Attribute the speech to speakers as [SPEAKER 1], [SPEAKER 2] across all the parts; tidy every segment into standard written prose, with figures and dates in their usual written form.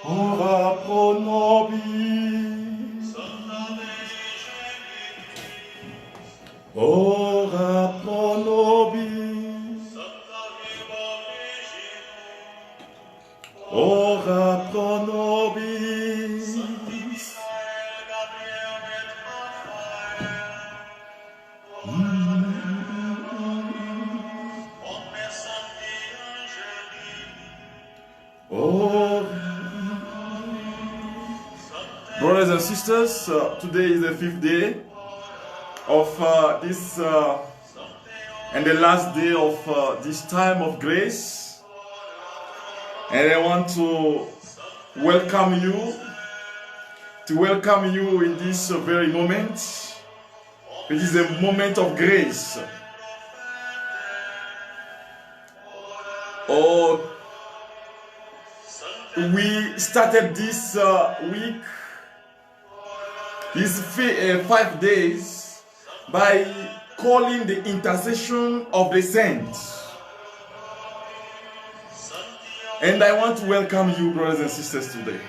[SPEAKER 1] Ora pro nobis, ora pro nobis, ora pro nobis. Brothers and sisters, today is the 5th day of this and the last day of this time of grace, and I want to welcome you in this very moment. It is a moment of grace. We started this week, these 5 days, by calling the intercession of the saints. And I want to welcome you, brothers and sisters, today.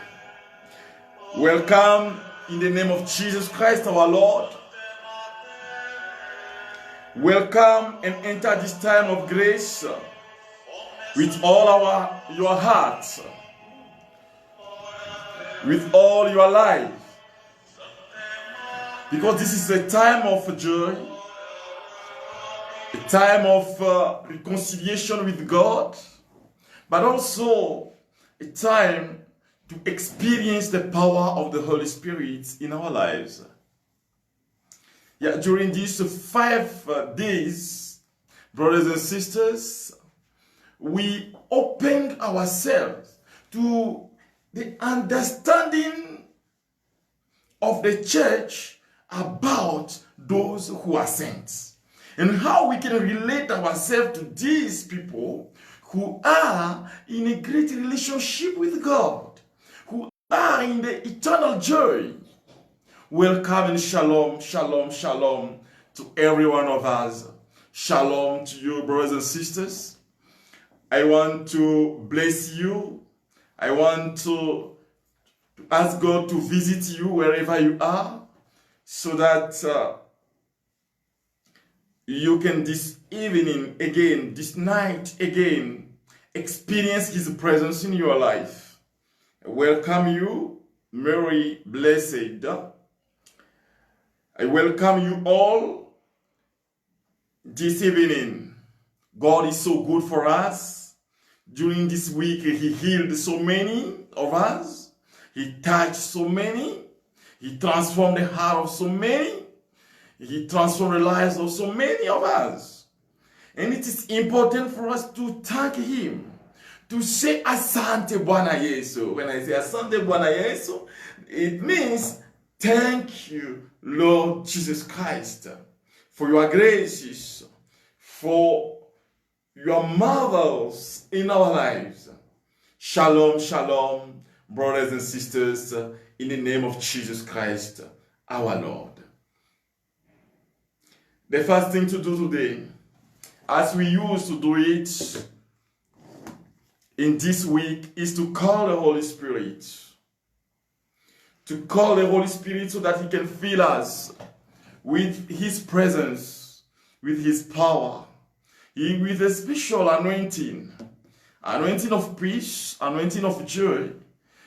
[SPEAKER 1] Welcome in the name of Jesus Christ our Lord. Welcome and enter this time of grace with all your hearts, with all your life, because this is a time of joy, a time of reconciliation with God, but also a time to experience the power of the Holy Spirit in our lives. During these 5 days, brothers and sisters, we opened ourselves to the understanding of the church about those who are saints, and how we can relate ourselves to these people who are in a great relationship with God, who are in the eternal joy. Welcome and shalom, shalom, shalom to every one of us. Shalom to you, brothers and sisters. I want to bless you. I want to ask God to visit you wherever you are, so that you can this evening again, this night again, experience His presence in your life. I welcome you, Mary Blessed. I welcome you all this evening. God is so good for us. During this week, He healed so many of us. He touched so many. He transformed the heart of so many. He transformed the lives of so many of us. And it is important for us to thank Him, to say Asante Bwana Yesu. When I say Asante Bwana Yesu, it means thank you, Lord Jesus Christ, for your graces, for your marvels in our lives. Shalom, shalom, brothers and sisters, in the name of Jesus Christ, our Lord. The first thing to do today, as we used to do it in this week, is to call the Holy Spirit. To call the Holy Spirit so that He can fill us with His presence, with His power, with a special anointing of peace, anointing of joy.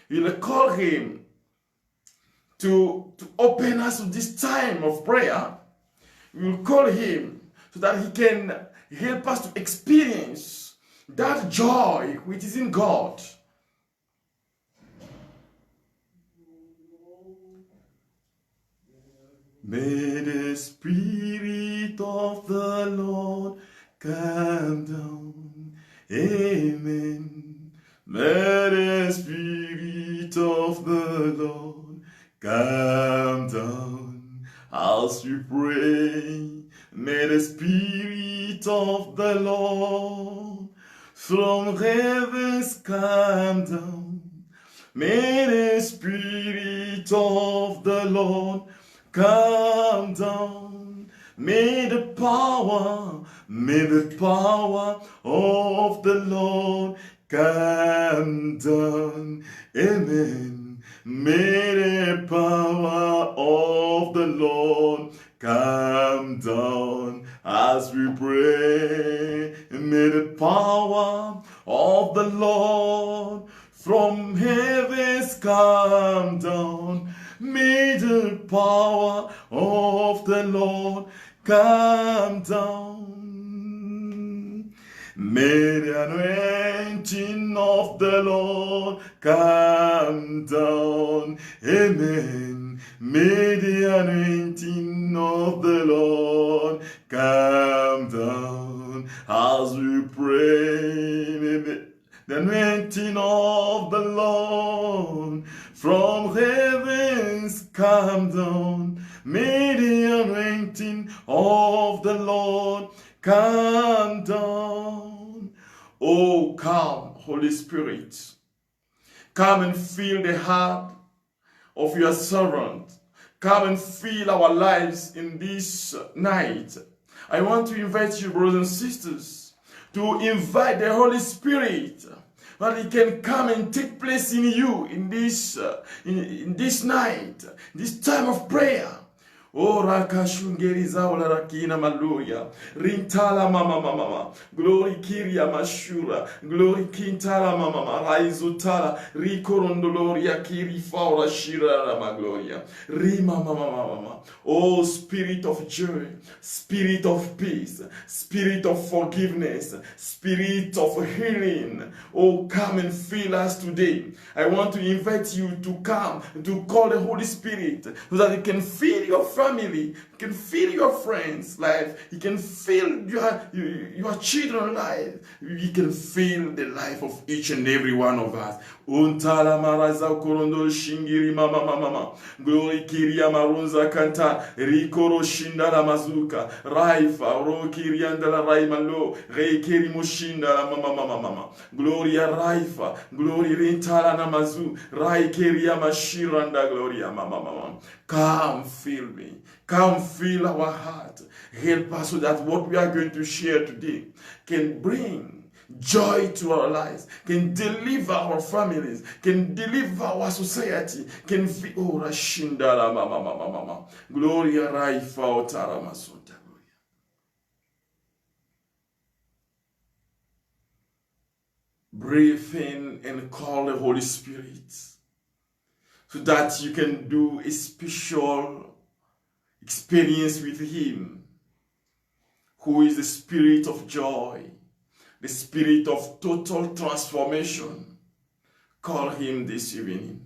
[SPEAKER 1] We'll call Him to open us to this time of prayer. We'll call Him so that He can help us to experience that joy which is in God. May the Spirit of the Lord come down. Amen. May the Spirit of the Lord come down as we pray. May the Spirit of the Lord from heavens come down. May the Spirit of the Lord come down. May the power of the Lord come down. Amen. May the power of the Lord come down as we pray. May the power of the Lord from heavens come down. May the power of the Lord come down. May the anointing of the Lord come down. Amen. May the anointing of the Lord come down as we pray. May the anointing of the Lord from heavens come down. May the anointing of the Lord come down. Oh, come, Holy Spirit. Come and fill the heart of your servant. Come and fill our lives in this night. I want to invite you, brothers and sisters, to invite the Holy Spirit that He can come and take place in you in this night, this time of prayer. Oh, rakashungeri zaula rakina maluya, rintala mama, glory kiria mashura, glory kintala mama, raizutala, rikorondoloria kiri faura shira rama gloria, rima mama. Oh, Spirit of joy, Spirit of peace, Spirit of forgiveness, Spirit of healing. Oh, come and fill us today. I want to invite you to come, to call the Holy Spirit so that He can fill your family, He can fill your friends' life, He can fill your children's life, He can fill the life of each and every one of us. Untala maraza korondol shingiri mama, glory kiria marunza kanta, rikoro shindala mazuka, raifa ro kiriandala raimalo, reikeri mushindala mama, gloria raifa, glory rintala namazu, raikeria mashiranda gloria mama. Come fill me. Come fill our heart. Help us so that what we are going to share today can bring joy to our lives, can deliver our families, can deliver our society, can feel oh Rashindala mama. Gloria Raifa Otara Masota. Breathe in and call the Holy Spirit so that you can do a special experience with Him, who is the Spirit of joy, the Spirit of total transformation. Call Him this evening.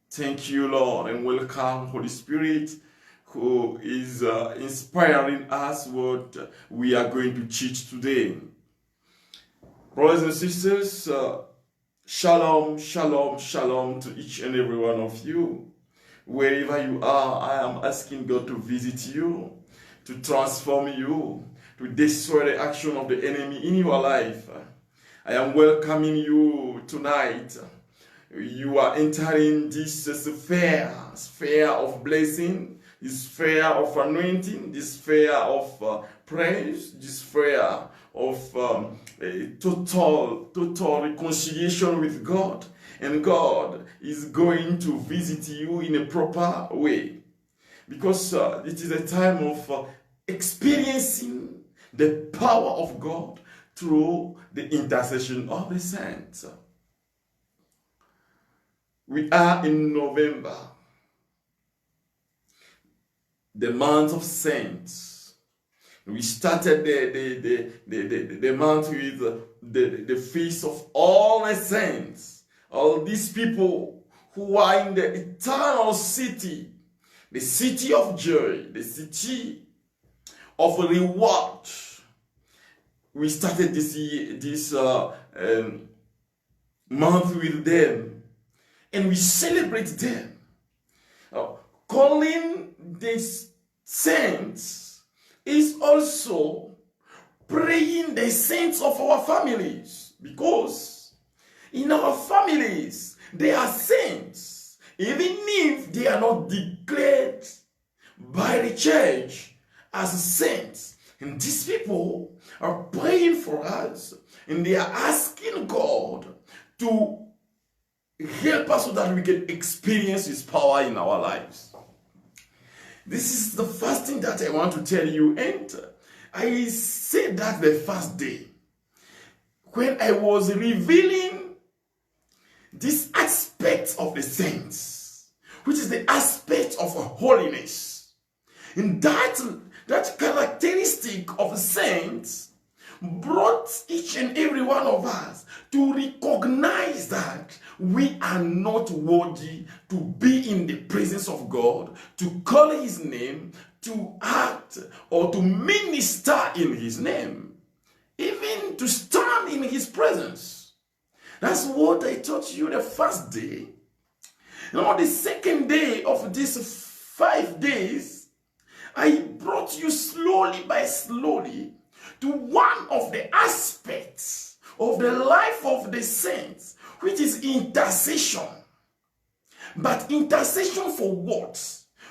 [SPEAKER 1] Thank you, Lord, and welcome, Holy Spirit, who is inspiring us what we are going to teach today. Brothers and sisters, shalom to each and every one of you. Wherever you are, I am asking God to visit you, to transform you, to destroy the action of the enemy in your life. I am welcoming you tonight. You are entering this sphere of blessing, this sphere of anointing, this sphere of praise, this sphere of total reconciliation with God. And God is going to visit you in a proper way, because it is a time of experiencing the power of God through the intercession of the saints. We are in November, the month of saints. We started the month with the feast of all the saints, all these people who are in the eternal city, the city of joy, the city of reward. We started this month with them, and we celebrate them. calling the saints is also praying the saints of our families, because in our families there are saints, even if they are not declared by the church as saints. And these people are praying for us, and they are asking God to help us so that we can experience His power in our lives. This is the first thing that I want to tell you, and I said that the first day when I was revealing this aspect of the saints, which is the aspect of holiness. And that characteristic of saints brought each and every one of us to recognize that we are not worthy to be in the presence of God, to call His name, to act or to minister in His name, even to stand in His presence. That's what I taught you the first day. Now, the second day of these 5 days, I brought you slowly by slowly to one of the aspects of the life of the saints, which is intercession. But intercession for what?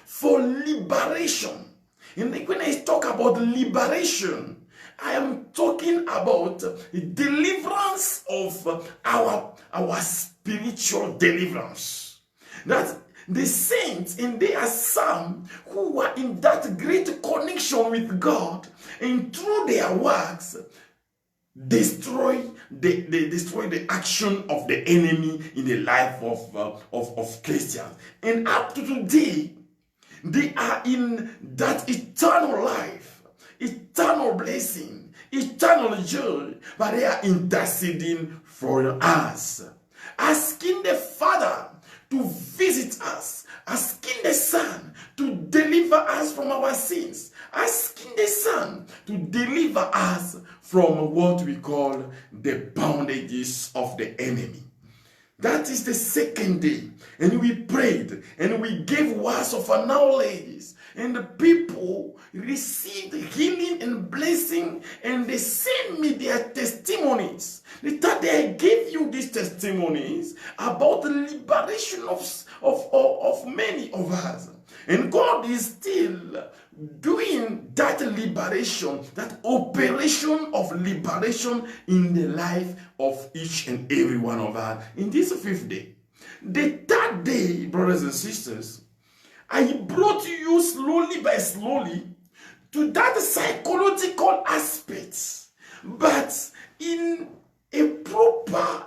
[SPEAKER 1] For liberation. And when I talk about liberation, I am talking about deliverance of our spiritual deliverance. That the saints, and they are some who were in that great connection with God, and through their works destroy the action of the enemy in the life of Christians. And up to today, they are in that eternal life, eternal blessing, eternal joy, but they are interceding for us, asking the Father to visit us, asking the Son to deliver us from our sins, asking the Son to deliver us from what we call the bondages of the enemy. That is the second day. And we prayed and we gave words of knowledge, and the people received healing and blessing, and they sent me their testimonies. They thought I gave you these testimonies about the liberation of many of us. And God is still doing that liberation, that operation of liberation in the life of each and every one of us. In this 5th day, the 3rd day, brothers and sisters, I brought you slowly by slowly to that psychological aspect, but in a proper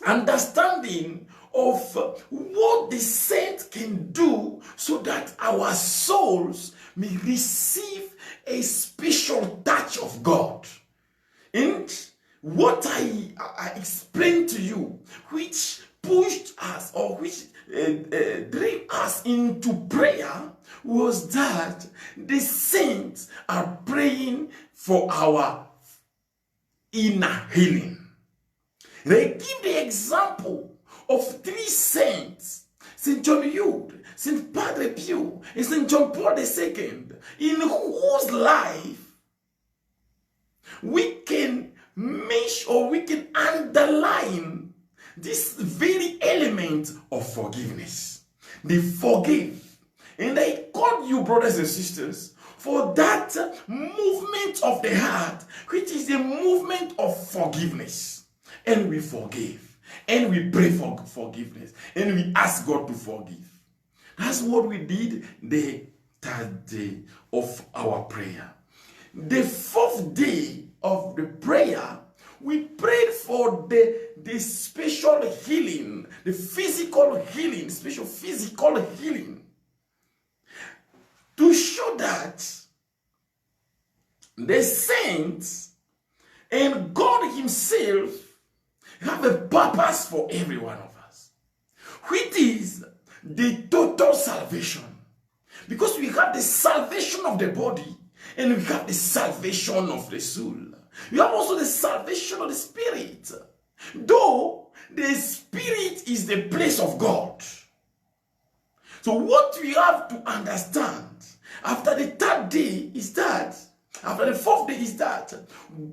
[SPEAKER 1] understanding of what the saint can do so that our souls may receive a special touch of God. And what I explained to you, which pushed us or which drove us into prayer, was that the saints are praying for our inner healing. They give the example of 3 saints, St. John Eude, St. Padre Pio, and St. John Paul II, in whose life we can mesh or we can underline this very element of forgiveness. They forgive. And I call you, brothers and sisters, for that movement of the heart, which is the movement of forgiveness. And we forgive. And we pray for forgiveness. And we ask God to forgive. That's what we did the 3rd day of our prayer. The 4th day of the prayer, we prayed for the special healing, the physical healing, special physical healing, to show that the saints and God Himself have a purpose for every one of us, which is the total salvation. Because we have the salvation of the body and we have the salvation of the soul. We have also the salvation of the spirit. Though the spirit is the place of God. So what we have to understand after the third day is that, after the fourth day is that,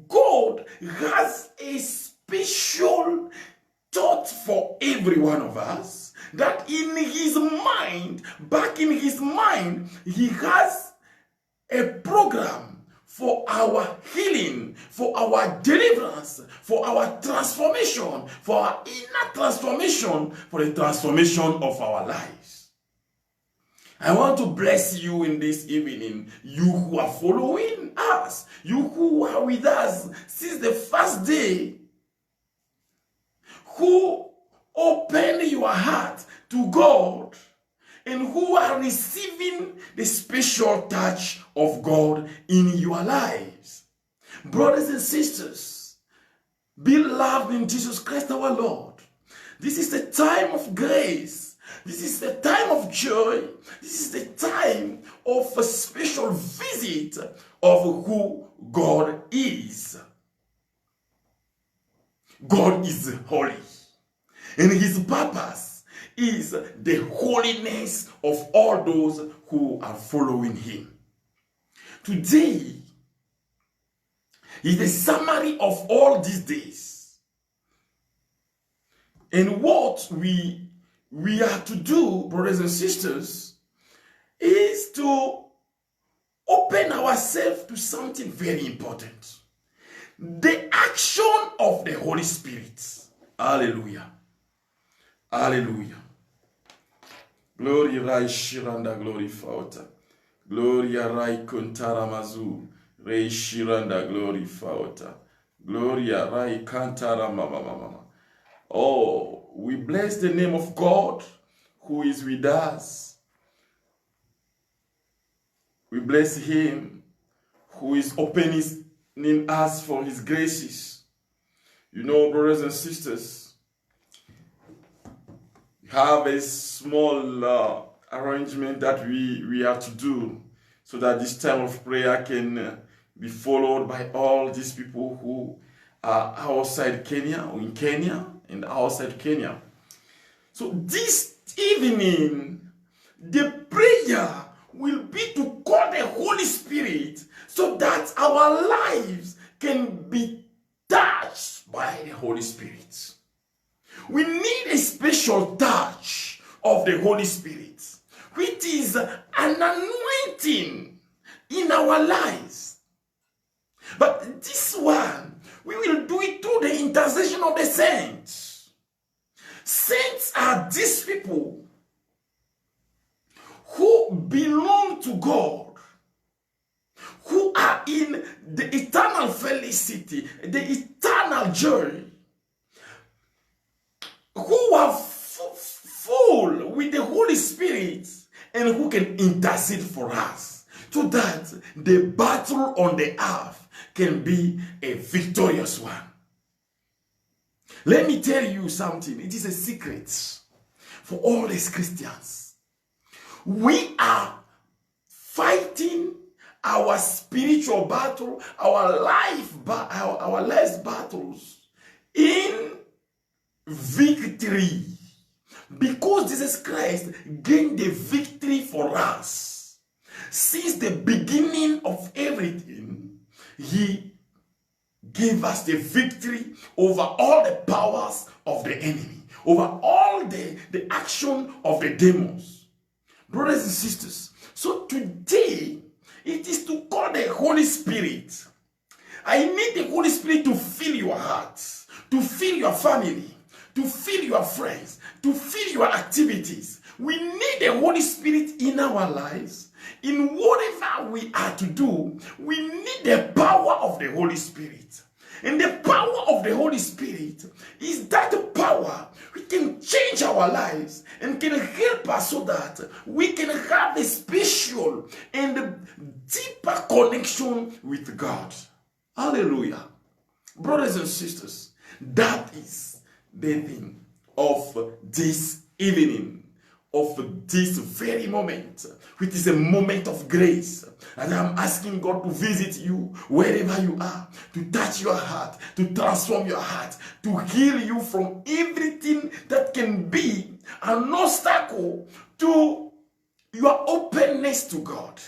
[SPEAKER 1] God has a special thought for every one of us, that in his mind, back in his mind, he has a program for our healing, for our deliverance, for our transformation, for our inner transformation, for the transformation of our lives. I want to bless you in this evening, you who are following us, you who are with us since the first day, who open your heart to God, and who are receiving the special touch of God in your lives. Brothers and sisters, beloved in Jesus Christ our Lord, this is the time of grace. This is the time of joy. This is the time of a special visit of who God is. God is holy, and his purpose is the holiness of all those who are following him. Today is a summary of all these days. And what we are to do, brothers and sisters, is to open ourselves to something very important. The action of the Holy Spirit. Hallelujah. Hallelujah. Glory Rai Shiranda Glory Fauta. Gloria Rai Kuntara Mazu. Rai Shiranda Glory Fauta. Gloria Rai Kantara Mama Mama. Oh, we bless the name of God who is with us. We bless him who is opening us for his graces. You know, brothers and sisters, we have a small arrangement that we have to do so that this time of prayer can be followed by all these people who are outside Kenya, or in Kenya and outside Kenya. So this evening, the prayer will be to call the Holy Spirit so that our lives can be touched by the Holy Spirit. We need a special touch of the Holy Spirit, which is an anointing in our lives. But this one, we will do it through the intercession of the saints. Saints are these people who belong to God, who are in the eternal felicity, the eternal joy, who are full with the Holy Spirit, and who can intercede for us so that the battle on the earth can be a victorious one. Let me tell you something. It is a secret for all these Christians. We are fighting our spiritual battle, our life battles in victory, because Jesus Christ gained the victory for us. Since the beginning of everything, he gave us the victory over all the powers of the enemy, over all the action of the demons. Brothers and sisters, so today, it is to call the Holy Spirit. I need the Holy Spirit to fill your heart, to fill your family, to fill your friends, to fill your activities. We need the Holy Spirit in our lives. In whatever we are to do, we need the power of the Holy Spirit. And the power of the Holy Spirit is that power which can change our lives and can help us so that we can have a special and deeper connection with God. Hallelujah. Brothers and sisters, that is the thing of this evening, of this very moment, which is a moment of grace. And I'm asking God to visit you wherever you are, to touch your heart, to transform your heart, to heal you from everything that can be an obstacle to your openness to God.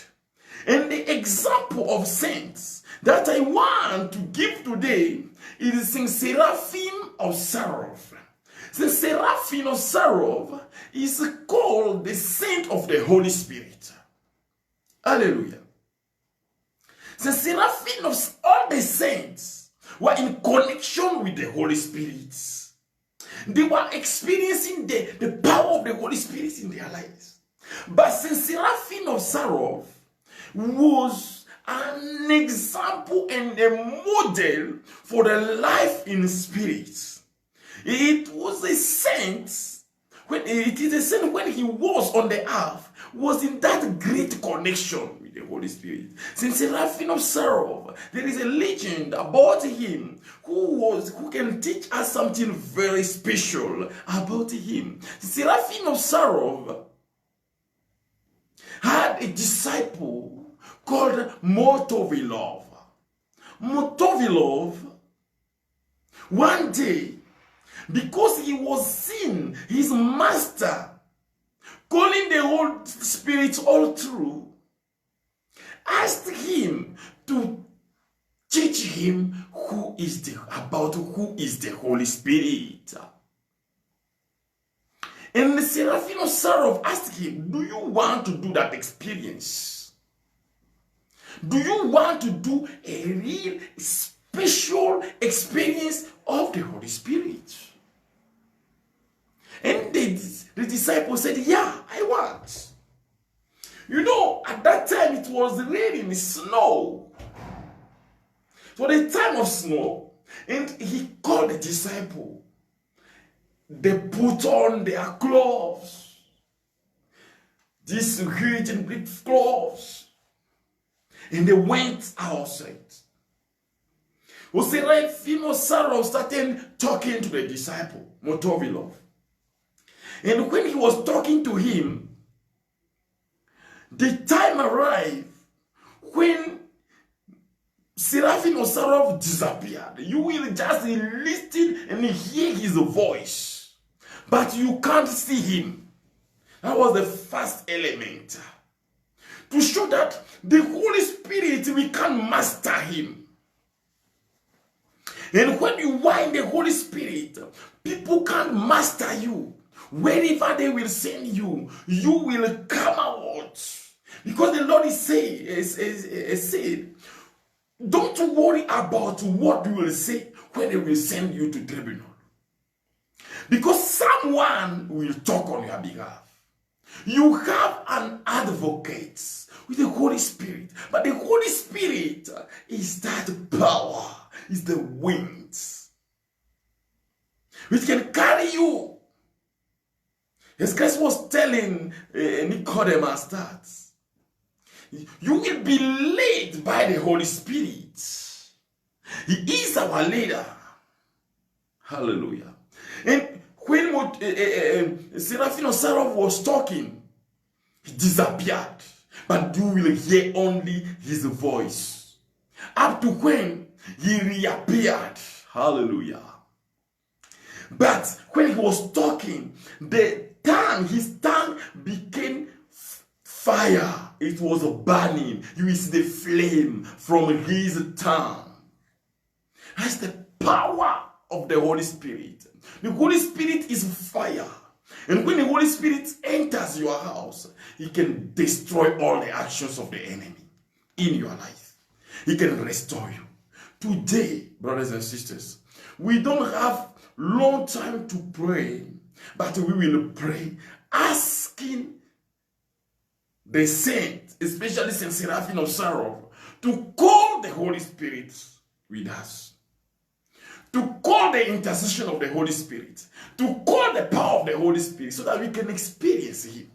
[SPEAKER 1] And the example of saints that I want to give today is Saint Seraphim of Sarov. Saint Seraphim of Sarov is called the saint of the Holy Spirit. Hallelujah. Saint Seraphim of all the saints were in connection with the Holy Spirit. They were experiencing the power of the Holy Spirit in their lives. But Saint Seraphim of Sarov was an example and a model for the life in spirit. It was a saint, when he was on the earth, was in that great connection with the Holy Spirit. Saint Seraphim of Sarov, there is a legend about him who can teach us something very special about him. Seraphim of Sarov had a disciple called Motovilov. Motovilov, one day, because he was seeing his master calling the Holy Spirit all through, asked him to teach him who is the Holy Spirit. And the Seraphim of Sarov asked him, do you want to do that experience? Do you want to do a real special experience of the Holy Spirit? And the disciple said, yeah, I want. You know, at that time it was raining snow. So the time of snow, and he called the disciple. They put on their clothes, these huge and big clothes, and they went outside. Seraphim of Sarov started talking to the disciple, Motovilov. And when he was talking to him, the time arrived when Seraphim of Sarov disappeared. You will just listen and hear his voice, but you can't see him. That was the first element. To show that the Holy Spirit, we can master him. And when you are in the Holy Spirit, people can't master you. Wherever they will send you, you will come out. Because the Lord is saying, don't worry about what you will say when they will send you to tribunal. Because someone will talk on your behalf. You have an advocate with the Holy Spirit. But the Holy Spirit is that power, is the winds, which can carry you. As Christ was telling Nicodemus that you will be led by the Holy Spirit. He is our leader. Hallelujah. And when Seraphim of Sarov was talking, he disappeared. But you will hear only his voice. Up to when he reappeared. Hallelujah. But when he was talking, his tongue became fire. It was burning. You will see the flame from his tongue. That's the power of the Holy Spirit. The Holy Spirit is fire. And when the Holy Spirit enters your house, he can destroy all the actions of the enemy in your life. He can restore you. Today, brothers and sisters, we don't have long time to pray, but we will pray asking the saint, especially Saint Seraphim of Sarov, to call the Holy Spirit with us. To call the intercession of the Holy Spirit. To call the power of the Holy Spirit so that we can experience him.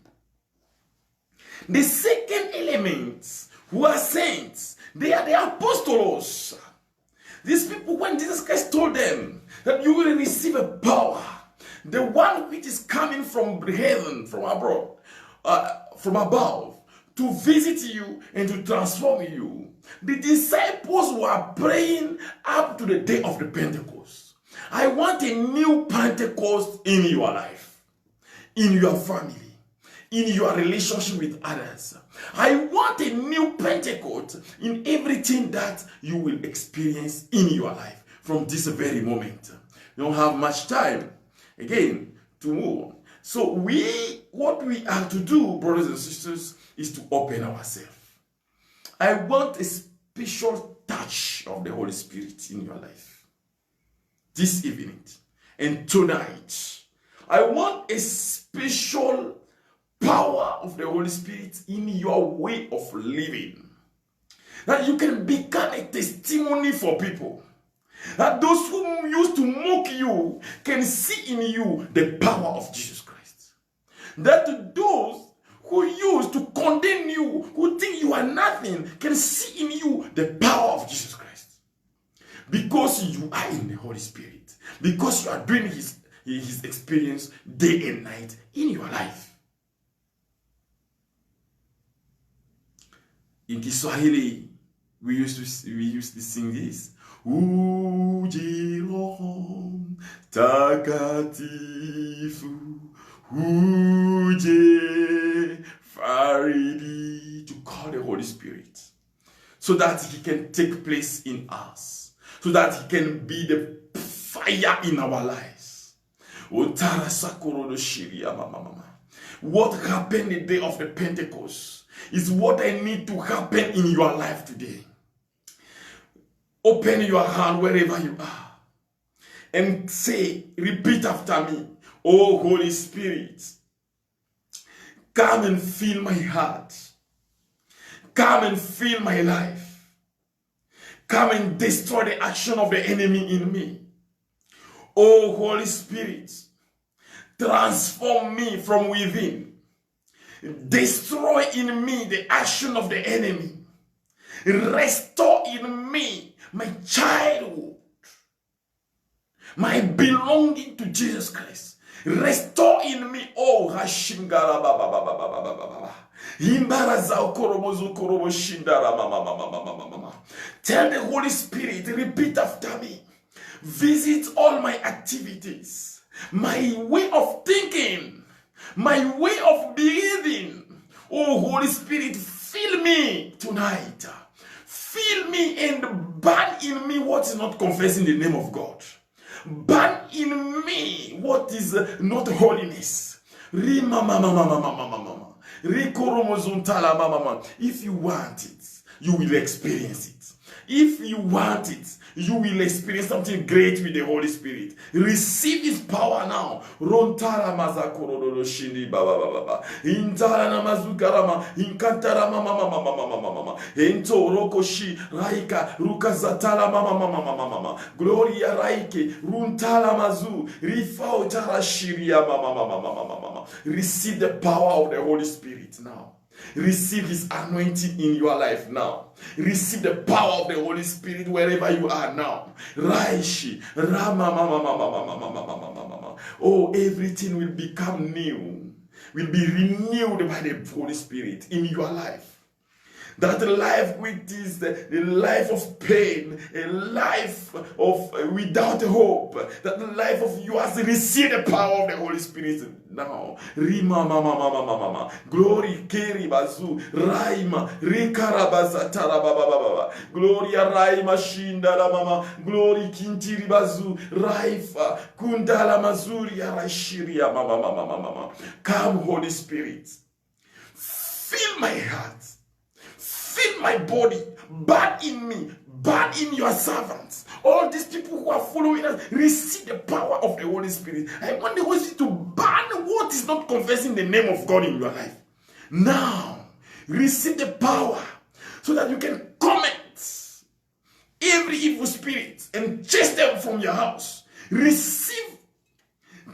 [SPEAKER 1] The second element, who are saints, they are the apostolos. These people, when Jesus Christ told them that you will receive a power, the one which is coming from heaven, from abroad, from above, to visit you and to transform you. The disciples were praying up to the day of the Pentecost. I want a new Pentecost in your life, in your family, in your relationship with others. I want a new Pentecost in everything that you will experience in your life from this very moment. You don't have much time again to move on. So what we are to do, brothers and sisters, is to open ourselves. I want a special touch of the Holy Spirit in your life this evening and tonight. I want a special power of the Holy Spirit in your way of living, that you can become a testimony for people, that those who used to mock you can see in you the power of Jesus Christ, that those who used to condemn you, who think you are nothing, can see in you the power of Jesus Christ, because you are in the Holy Spirit, because you are doing his experience day and night in your life. In Kiswahili, we used to sing this. Uje Roho Takatifu, uje Faridi, to call the Holy Spirit, so that he can take place in us, so that he can be the fire in our lives. What happened the day of the Pentecost is what I need to happen in your life today. Open your hand wherever you are and say, repeat after me, oh Holy Spirit, come and fill my heart. Come and fill my life. Come and destroy the action of the enemy in me. Oh Holy Spirit, transform me from within. Destroy in me the action of the enemy. Restore in me my childhood, my belonging to Jesus Christ. Restore in me, oh Hashingara Baba Baba Baba Baba. Tell the Holy Spirit, repeat after me. Visit all my activities, my way of thinking, my way of behaving. Oh Holy Spirit, fill me tonight. Fill me and burn in me what is not confessing the name of God. Burn in me what is not holiness. If you want it, you will experience it. If you want it, you will experience something great with the Holy Spirit. Receive his power now. Rontara mazakorodo shindi baba baba. Intara namazukarama. Inkantara mama mama mama mama mama. Ento rokoshi raika rukazatala mama mama mama mama. Gloria raike runtala mazu rifao tara shiria mama mama mama mama. Receive the power of the Holy Spirit now. Receive his anointing in your life now. Receive the power of the Holy Spirit wherever you are now. Raishi, Rama, mama, mama, mama, mama, mama, mama. Oh, everything will become new. Will be renewed by the Holy Spirit in your life. That life which is the life of pain, a life of without hope, that the life of yours, receive the power of the Holy Spirit now. Rima mama mama mama, glory keri bazu, raima rikarabaza tarababa baba, gloria raima shindala mama, glory kintiri bazu, raifa kundala mazuri arashiria mama mama mama. Come Holy Spirit, fill my heart. Fill my body, burn in me, burn in your servants. All these people who are following us, receive the power of the Holy Spirit. I want the Holy Spirit to burn what is not confessing the name of God in your life. Now, receive the power so that you can comment every evil spirit and chase them from your house. Receive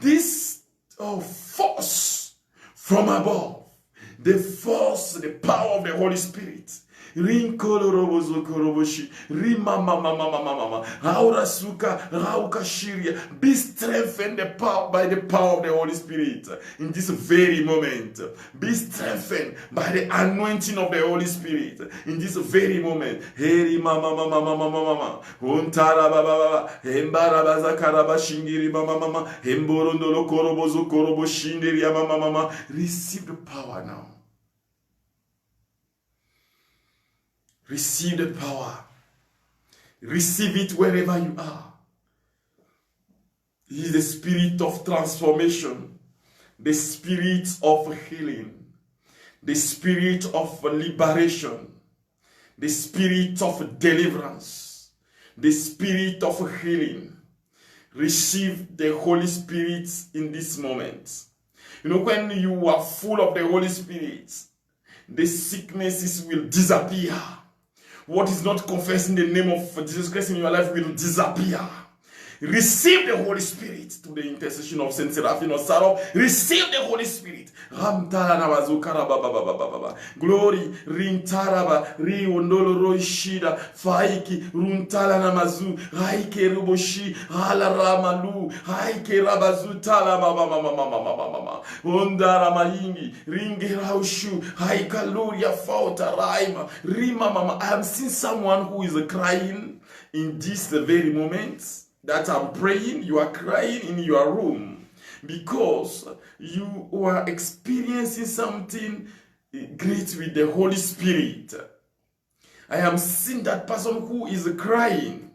[SPEAKER 1] this force from above. The force, the power of the Holy Spirit. Rinkolorobozo koroboshi. Rimamamamamamama. Haurasuka rauka shiria. Be strengthened by the power of the Holy Spirit in this very moment. Be strengthened by the anointing of the Holy Spirit in this very moment. Heri mama mama mama mama. Untara baba hembara bazakaraba shingiri mama mama. Hemborondolo korobozo korobo shindiri mama mama. Receive the power now. Receive the power. Receive it wherever you are. He is the spirit of transformation, the spirit of healing, the spirit of liberation, the spirit of deliverance, the spirit of healing. Receive the Holy Spirit in this moment. You know, when you are full of the Holy Spirit, the sicknesses will disappear. What is not confessing the name of Jesus Christ in your life will disappear. Receive the Holy Spirit through the intercession of Saint Seraphim or Sarah. Receive the Holy Spirit. Glory. Rintaraba. Riondolo roishida. Faiki. Runtala namazu. Haike ruboshi. Hala ramalu. Haike rabazu tala mama. Ondara mayingi. Ringe raushu. Haikaluria fauta raima. Rima mama. I have seen someone who is crying in this very moment. That I'm praying, you are crying in your room because you are experiencing something great with the Holy Spirit. I am seeing that person who is crying.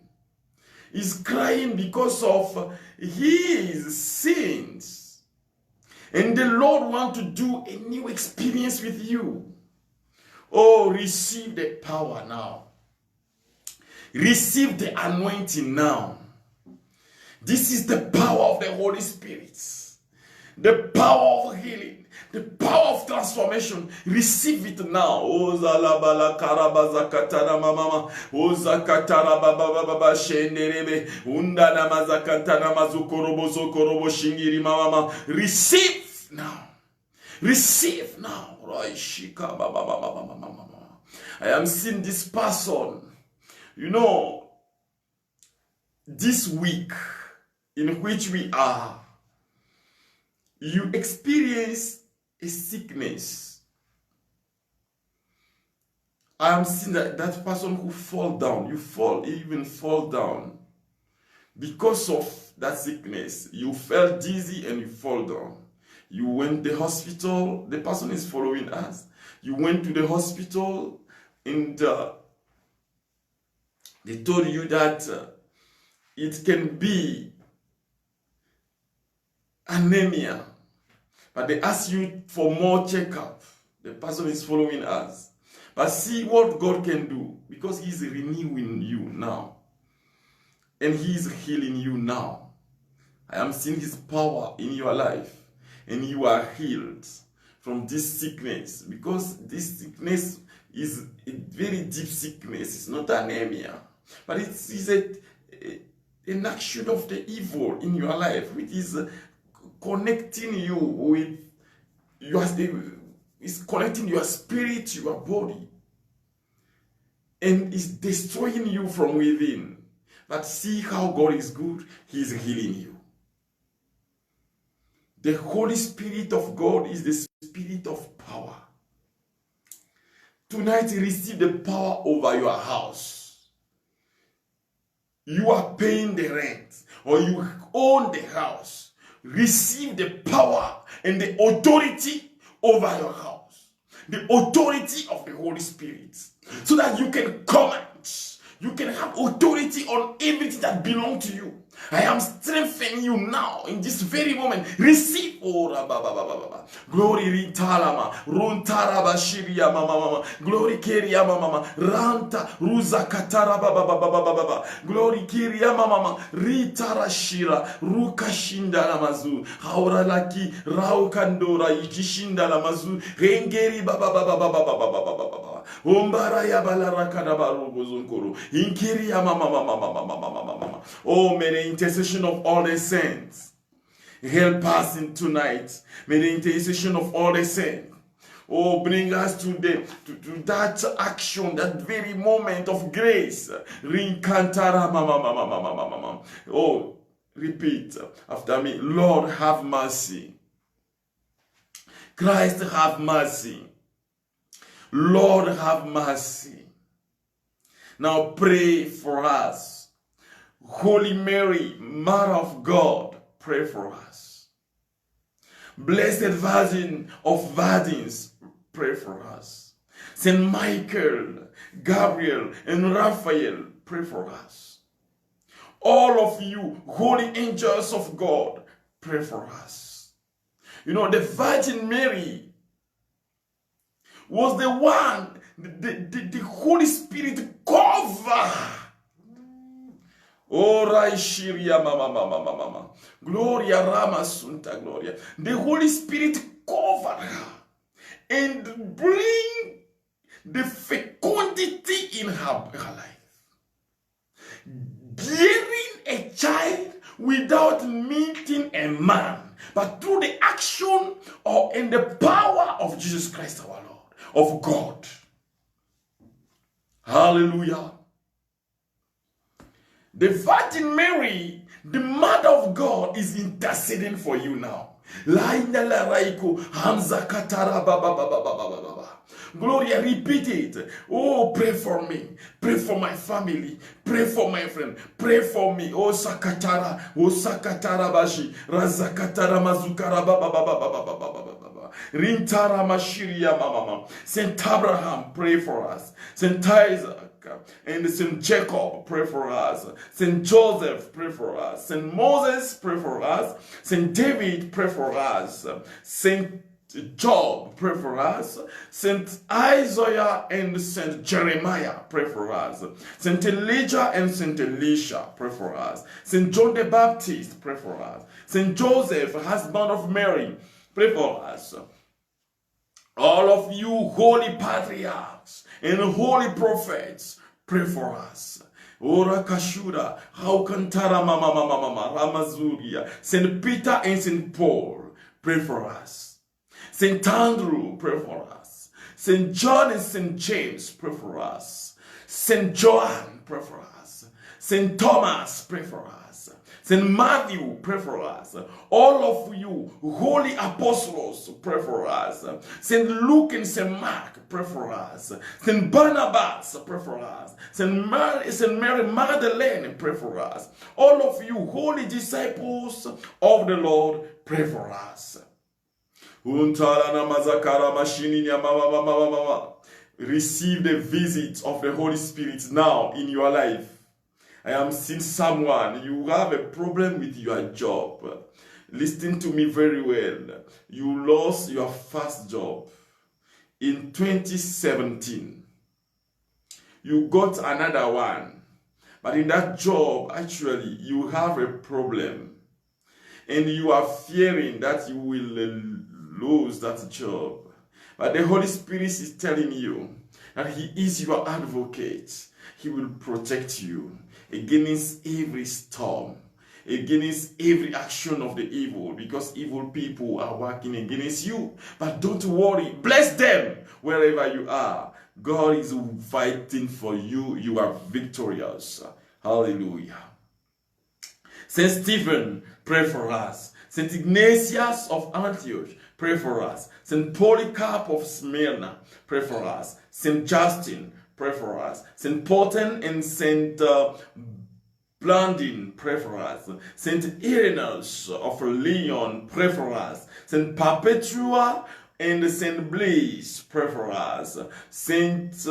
[SPEAKER 1] Is crying because of his sins. And the Lord wants to do a new experience with you. Oh, receive the power now. Receive the anointing now. This is the power of the Holy Spirit. The power of healing. The power of transformation. Receive it now. O zalabala karabaza katara mama. O zakatara baba baba shenderebe. Undana mazakantana mazukorobo zokorobo shingiri mama. Receive now. Receive now. Raishika baba baba mama. I am seeing this person. You know, this week in which we are, you experience a sickness. I am seeing that person who fall down, even fall down. Because of that sickness, you felt dizzy and you fall down. You went to the hospital, the person is following us. You went to the hospital and they told you that it can be anemia, but they ask you for more checkup. The person is following us. But see what God can do, because He is renewing you now. And He is healing you now. I am seeing His power in your life. And you are healed from this sickness. Because this sickness is a very deep sickness. It's not anemia. But it is an action of the evil in your life, which is connecting you with is connecting your spirit to your body and is destroying you from within. But see how God is good. He is healing you. The Holy Spirit of God is the spirit of power. Tonight, receive the power over your house. You are paying the rent or you own the house. Receive the power and the authority over your house. The authority of the Holy Spirit. So that you can command. You can have authority on everything that belongs to you. I am strengthening you now in this very moment. Receive. Glory ritalama. Runtaraba shiria mama. Glory kiria mama. Ranta ruza katara baba. Glory kiria mama. Ritara shira. Ruka shinda lamazu. Haura laki. Raukandora ikishinda lamazu. Rengeri baba. Umbara ya balara kadabaru bozunkuru. Inkiri ya mama. Oh, may the intercession of all the saints help us in tonight. May the intercession of all the saints Oh, bring us to that action, that very moment of grace. Rinkantara mama mama mama mama. Oh, repeat after me. Lord, have mercy. Christ, have mercy. Lord, have mercy. Now pray for us. Holy Mary, Mother of God, pray for us. Blessed Virgin of Virgins, pray for us. Saint Michael, Gabriel, and Raphael, pray for us. All of you, holy angels of God, pray for us. You know, the Virgin Mary was the one, the Holy Spirit cover. Oh, Raishiria mama mama mama. Gloria Rama Sunta Gloria. The Holy Spirit covered her and bring the fecundity in her life. Bearing a child without meeting a man, but through the action or in the power of Jesus Christ our Lord, of God. Hallelujah. The Virgin Mary, the Mother of God, is interceding for you now. Gloria, repeat it. Oh, pray for me. Pray for my family. Pray for my friend. Pray for me. Oh, Sakatara. Oh, Sakatara Bashi. Razakatara Mazukara Baba. Rintara Mashiria Mama. Saint Abraham, pray for us. Saint Isaac and Saint Jacob, pray for us. Saint Joseph, pray for us. Saint Moses, pray for us. Saint David, pray for us. Saint Job, pray for us. Saint Isaiah and Saint Jeremiah, pray for us. Saint Elijah and Saint Elisha, pray for us. Saint John the Baptist, pray for us. Saint Joseph, husband of Mary, pray for us. All of you holy patriarchs and holy prophets, pray for us. Ora Kashuda, Haukantara Mama Mama Ramazuria, Saint Peter and Saint Paul, pray for us. Saint Andrew, pray for us. Saint John and Saint James, pray for us. Saint John, pray for us. Saint Thomas, pray for us. Saint Matthew, pray for us. All of you holy apostles, pray for us. Saint Luke and Saint Mark, pray for us. Saint Barnabas, pray for us. Saint Mary Magdalene, pray for us. All of you holy disciples of the Lord, pray for us. Receive the visit of the Holy Spirit now in your life. I am seeing someone, you have a problem with your job. Listen to me very well. You lost your first job in 2017. You got another one. But in that job, actually, you have a problem. And you are fearing that you will lose that job. But the Holy Spirit is telling you that He is your advocate. He will protect you against every storm, against every action of the evil, because evil people are working against you. But don't worry, bless them wherever you are. God is fighting for you. You are victorious. Hallelujah. Saint Stephen, pray for us. Saint Ignatius of Antioch, pray for us. Saint Polycarp of Smyrna, pray for us. Saint Justin, pray for us. Saint Porten and Saint Blandin, pray for us. Saint Irenaeus of Lyon, pray for us. Saint Perpetua and Saint Blaise, pray for us. Saint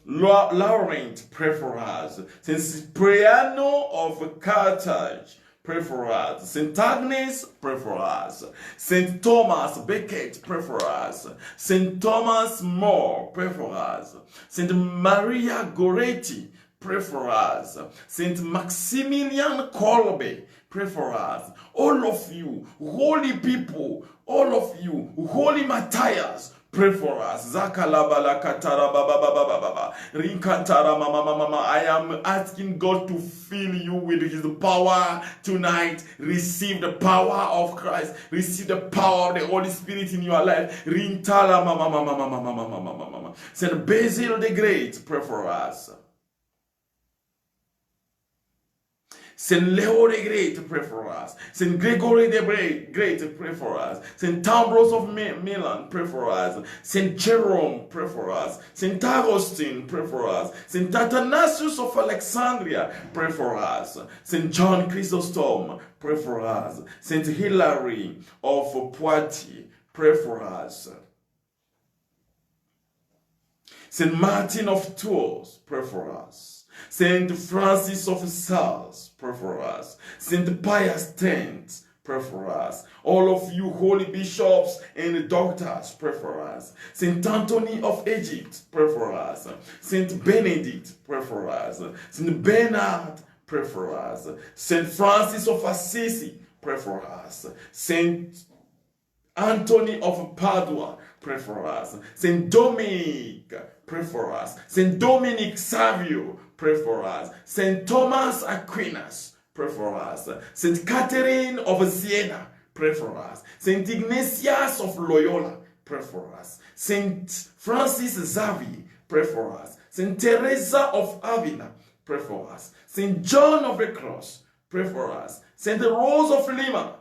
[SPEAKER 1] Laurent, pray for us. Saint Cipriano of Carthage, pray for us. Saint Agnes, pray for us. Saint Thomas Becket, pray for us. Saint Thomas More, pray for us. Saint Maria Goretti, pray for us. Saint Maximilian Kolbe, pray for us. All of you, holy people, all of you, holy Matthias, Pray for us. I am asking God to fill you with His power tonight. Receive the power of Christ. Receive the power of the Holy Spirit in your life. Saint Basil the Great, pray for us. Saint Leo the Great, pray for us. Saint Gregory the Great, pray for us. Saint Ambrose of Milan, pray for us. Saint Jerome, pray for us. Saint Augustine, pray for us. Saint Athanasius of Alexandria, pray for us. Saint John Chrysostom, pray for us. Saint Hilary of Poitiers, pray for us. Saint Martin of Tours, pray for us. Saint Francis of Sales, pray for us. Saint Pius X, pray for us. All of you holy bishops and doctors, pray for us. Saint Anthony of Egypt, pray for us. Saint Benedict, pray for us. Saint Bernard, pray for us. Saint Francis of Assisi, pray for us. Saint Anthony of Padua, pray for us. Saint Dominic, pray for us. Saint Dominic Savio, pray for us. Saint Thomas Aquinas, pray for us. Saint Catherine of Siena, pray for us. Saint Ignatius of Loyola, pray for us. Saint Francis Xavier, pray for us. Saint Teresa of Avila, pray for us. Saint John of the Cross, pray for us. Saint Rose of Lima,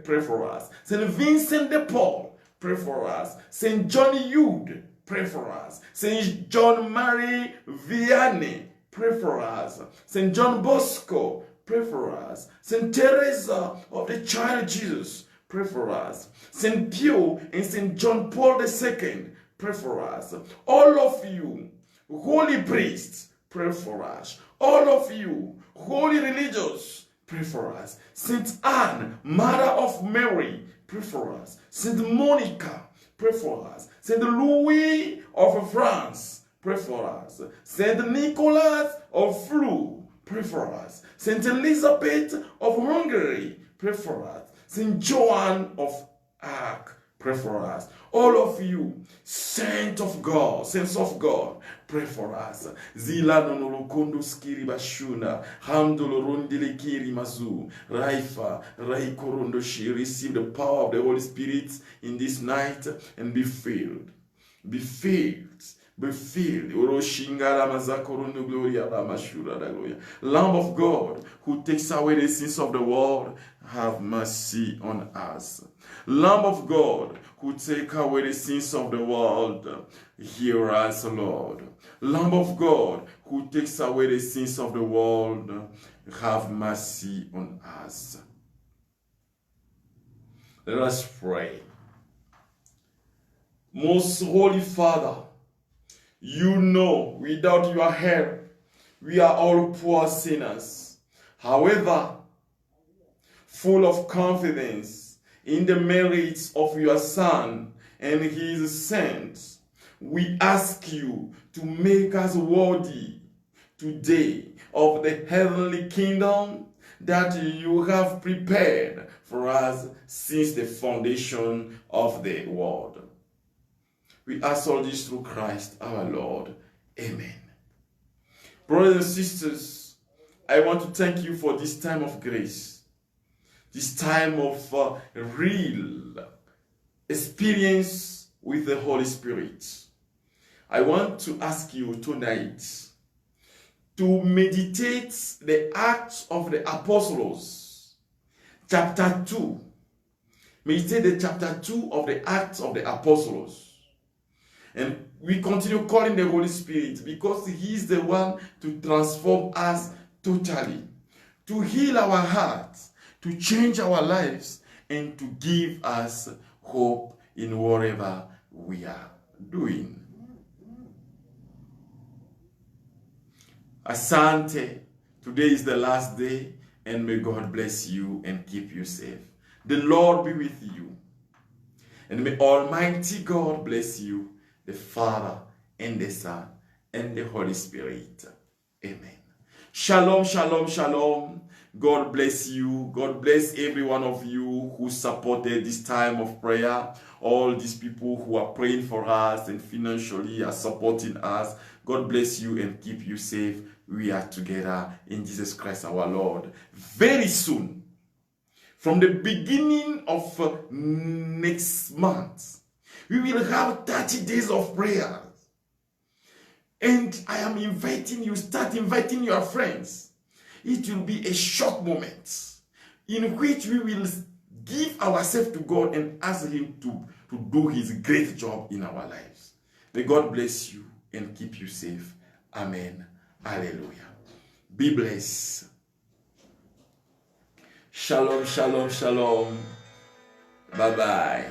[SPEAKER 1] pray for us. Saint Vincent de Paul, pray for us. Saint John Eudes, pray for us. Saint John Marie Vianney, pray for us. Saint John Bosco, pray for us. Saint Teresa of the Child Jesus, pray for us. Saint Pio and Saint John Paul II, pray for us. All of you, holy priests, pray for us. All of you, holy religious, pray for us. Saint Anne, Mother of Mary, pray for us. Saint Monica, pray for us. Saint Louis of France, pray for us. Saint Nicholas of Flu, pray for us. Saint Elizabeth of Hungary, pray for us. Saint Joan of Arc, pray for us. All of you, saints of God, pray for us. Zila nonolokondo skiri bashuna, handolo rondile kiri mazu, raifa, raikorondo shi. Receive the power of the Holy Spirit in this night and be filled. Be filled. Be filled. Lamb of God, who takes away the sins of the world, have mercy on us. Lamb of God, who take away the sins of the world, hear us, Lord. Lamb of God, who takes away the sins of the world, have mercy on us. Let us pray. Most Holy Father, you know, without your help, we are all poor sinners. However, full of confidence in the merits of your Son and His saints, we ask you to make us worthy today of the heavenly kingdom that you have prepared for us since the foundation of the world. We ask all this through Christ our Lord. Amen. Brothers and sisters, I want to thank you for this time of grace, this time of real experience with the Holy Spirit. I want to ask you tonight to meditate the Acts of the Apostles, chapter 2. Meditate the chapter 2 of the Acts of the Apostles. And we continue calling the Holy Spirit because He is the one to transform us totally, to heal our hearts, to change our lives, and to give us hope in whatever we are doing. Asante, today is the last day, and may God bless you and keep you safe. The Lord be with you, and may Almighty God bless you, the Father, and the Son, and the Holy Spirit. Amen. Shalom, shalom, shalom. God bless you. God bless every one of you who supported this time of prayer. All these people who are praying for us and financially are supporting us. God bless you and keep you safe. We are together in Jesus Christ our Lord. Very soon, from the beginning of next month, we will have 30 days of prayer. And I am inviting you, start inviting your friends. It will be a short moment in which we will give ourselves to God and ask Him to do His great job in our lives. May God bless you and keep you safe. Amen. Hallelujah. Be blessed. Shalom, shalom, shalom. Bye-bye.